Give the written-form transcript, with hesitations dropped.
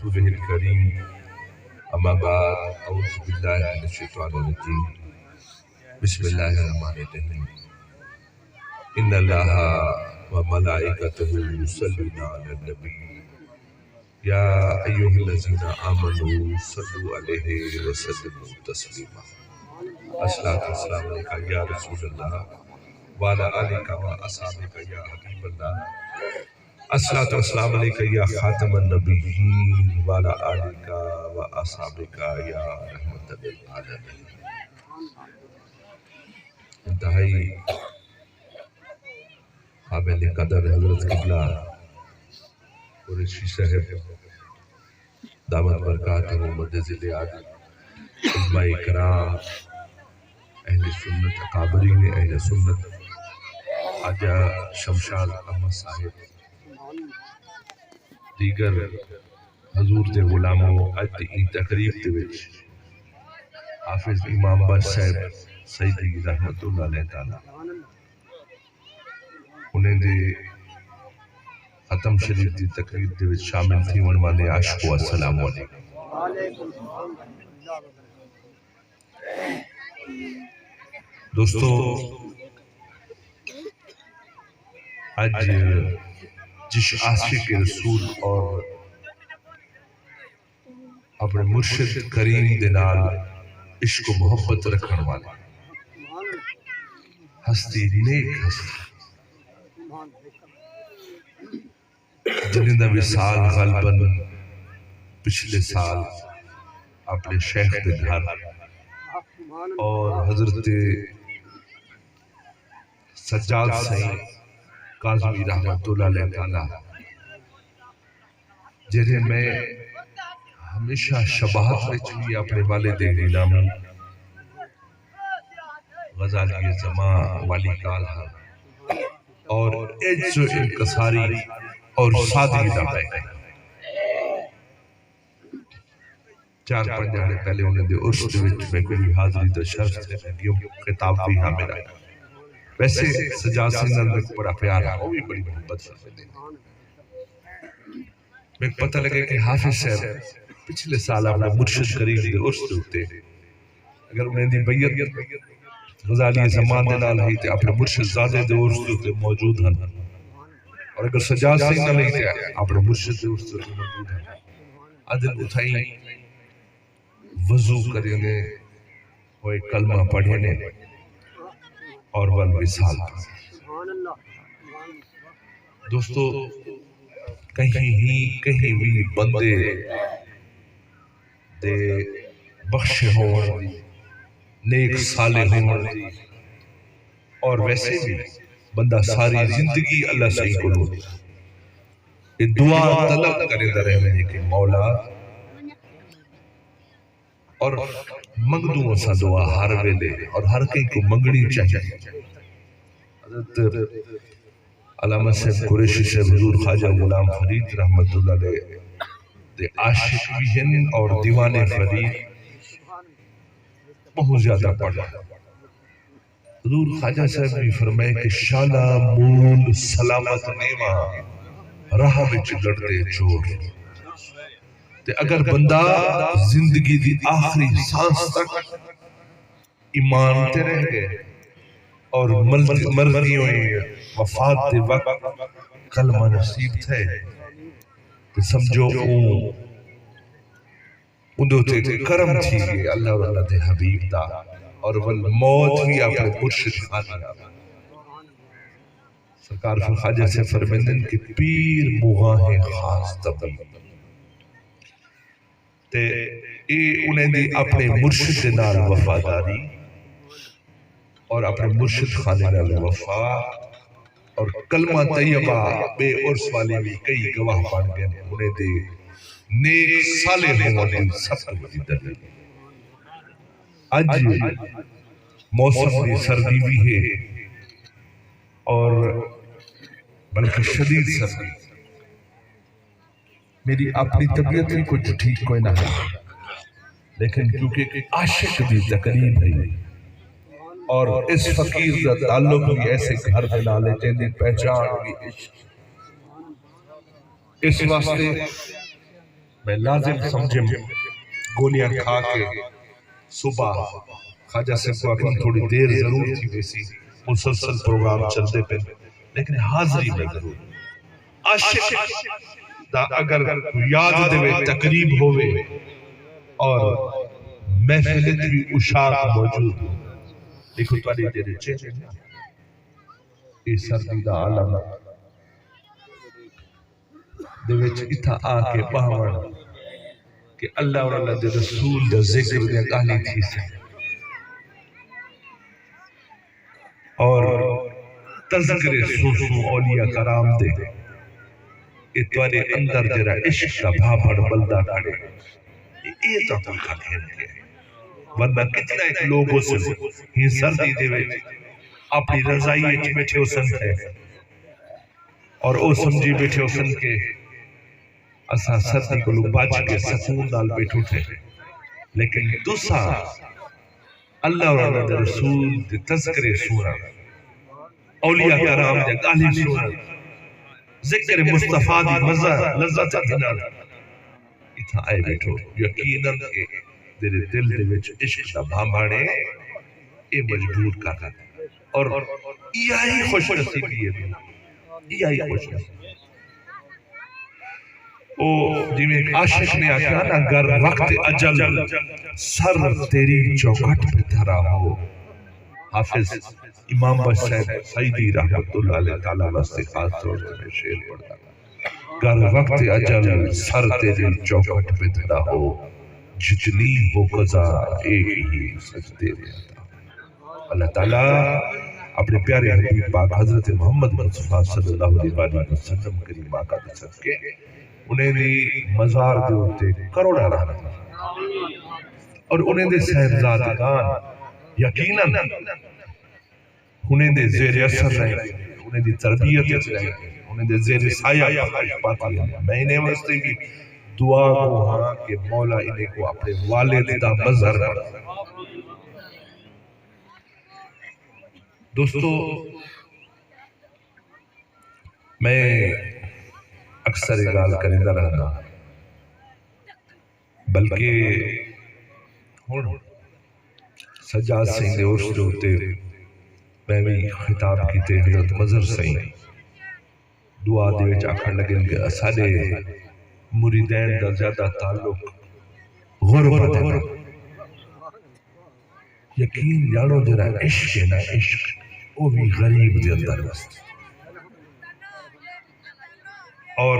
رسوله الكريم أما بعد أعوذ بالله من الشيطان الرجيم بسم الله الرحمن الرحيم إن الله وملائكته يصلون على النبي يا أيها الذين آمنوا صلوا عليه وسلموا تسليما الصلاة والسلام عليك يا رسول الله وعلى آلك وأصحابك يا حبيب الله الصلاة والسلام عليك يا خاتم النبيين وعلى آلك وأصحابك يا رحمة للعالمين. انتہائی قابل قدر حضرت قبلہ قریشی صاحب دامت برکاتہ مدذل عادل علماء کرام اہل سنت اکابرین اہل سنت خواجہ شمشاد احمد صاحب دیگر حضور دے غلاموں اج دی تقریب دے وچ حافظ امام بخش صاحب سیدی رحمت اللہ علیہ تعالی انہیں دے ختم شریف دی تقریب دے وچ شامل تھی ون والے عاشقو السلام علیکم. دوستو آج جس عاشق رسول اور اپنے مرشد کریم دے نال عشق و محبت رکھن والے ہستی نیک ہستی جنہیں دا وصال غالباً پچھلے سال اپنے شیخ دے گھر اور حضرت سجاد سائیں کاظمی رحمت اللہ علیہ تعالیٰ جنہیں میں ہمیشہ شباہت وچ بھی اپنے والد نیلامی غزالی زمان والی کالہ اور عجز و انکساری اور سادگی دا پہ چار پنج جانے پہلے انہیں دے عرش دے وچ میں کوئی حاضری دا شرف سے گیوں خطاب بھی ہاں میرا ویسے سجاد سنگھ میں بڑا پیار ہے وہ بھی بڑی محبت سے دے میں پتہ لگے کہ حافظ صاحب پچھلے سال اپنے مرشد کریم دے عرش دے ہوتے اگر انہیں دی بیعت غزالی زمان دے نال ہی تے اپنے مرشد زادے دے عرش دے ہوتے موجود ہیں اور اگر سجاد سنگھ نہ لئی تے اپنے مرشد دے عرش دے ہوتے موجود ہیں عدل اٹھائیں وضو کرنے ہوئے کلمہ پڑھنے اور والوصال. دوستو کہیں بھی بندے دے بخشے ہوں نیک صالح ہوں اور ویسے بھی بندہ ساری زندگی اللہ صحیح کو لو دعا طلب کرے در رہے کہ مولا اور منگدوں سا دعا ہر ویلے اور ہر کہیں کو منگنی چاہیے. حضرت علامہ صاحب قریشی سے حضور خواجہ غلام فرید رحمت اللہ علیہ دے عاشق بھی ہیں اور دیوان فرید بہت زیادہ پڑھا. حضور خواجہ صاحب بھی فرمائے کہ شالا مول سلامت نیمہ راہ وچ لڑتے چور تے اگر بندہ زندگی دی آخری سانس تک ایمان تے رہ گئے اور مرضی ہوئی وفات دے وقت کلمہ نصیب تھے تو سمجھو اندو تے کرم تھی گئے اللہ اور اللہ دے حبیب دا اور والموت بھی اپنے مرشد خانی سرکار خواجہ سے فرمیندن کہ پیر مغاہ خاص طبیب تے انہیں دی اپنے مرشد نال وفاداری اور اپنے مرشد خانے نال وفا اور کلمہ طیبہ بے عرص والی بھی کئی گواہ بن گئے انہیں دی نیک صالح ہونے سب کو دی دلیل. آج موسم دی سردی بھی ہے اور بلکہ شدید سردی میری اپنی طبیعت ہی کچھ ٹھیک کوئی نہ ہے لیکن کیونکہ عاشق دی تقریب ہے اور اس فقیر دا تعلق بھی ایسے گھر دلالے جن پہچان بھی عشق اس واسطے میں لازم سمجھیں گولیاں کھا کے صبح خواجہ سے کو اکن تھوڑی دیر ضرور تھی ویسی مسلسل پروگرام چلتے پہ لیکن حاضری میں ضرور عاشق دا اگر یاد دے تقریب ہوئے اور محفلت بھی اشاق موجود دیکھو توالی دیرے چہرے یہ سردی دا عالم دے وچ اتھا آکے باہمن کہ اللہ اور اللہ دے رسول دا ذکر دے گالی تھی سے اور تذکر سوسو اولیاء کرام دے اتوارے اندر جرا عشق کا بھاپڑ بلدہ کھڑے یہ تو کوئی خلقین کے ورنہ کتنا ایک لوگوں سے ہی سردی دے وے اپنی رضائی اچھ بیٹھے ہو سن تھے اور او سمجھی بیٹھے ہو سن کے اسا سردی کو لوگ باچ کے سکون نال بیٹھو تھے لیکن دوسرا اللہ اور اللہ دے رسول دے تذکر سورہ اولیاء کرام دے گالی سورہ ذکر مصطفیٰ دی مزہ لذت دنال اتھا آئے بیٹھو یقیناً کہ تیرے دل دے وچ عشق دا بھامبانے اے مجبور کر اور یہی خوش نصیبی ہے یہی خوش نصیبی او جی میں ایک عاشق نے آکھا نا گر وقت اجل سر تیری چوکھٹ پہ دھرا ہو حافظ امام بشیر سیدی رحمت اللہ علیہ تعالیٰ واسطے خاص طور میں شعر پڑھتا گر وقت اجل سر تیری چوکھٹ پہ دھرا ہو جتنی ہو قضا ایک ہی سجدے دیتا اللہ تعالیٰ اپنے پیارے حبیب پاک حضرت محمد مصطفیٰ صلی اللہ علیہ وسلم کریم آقا دے صدقے انہیں دی مزار دے ہوتے کروڑا رہا اور انہیں دے صاحبزادگان یقیناً انہیں دے زیر اثر رہے انہیں دی تربیت رہے انہیں دے زیر سایہ پاتی ہے میں انہیں واسطے بھی دعا کو ہاں کہ مولا انہیں کو اپنے والد دا مظہر دوستو میں اکثر اگال کرندہ رہنا بلکہ سجاد سنگھ دے عرص جو ہوتے میں بھی خطاب کی تے حضرت مظہر سنگھ دعا دے وچ آکھن لگے کہ اساڑے مریدین دا زیادہ تعلق غربت ہے یقین جانو جرا عشق ہے نا عشق وہ بھی غریب دے اندر وست اور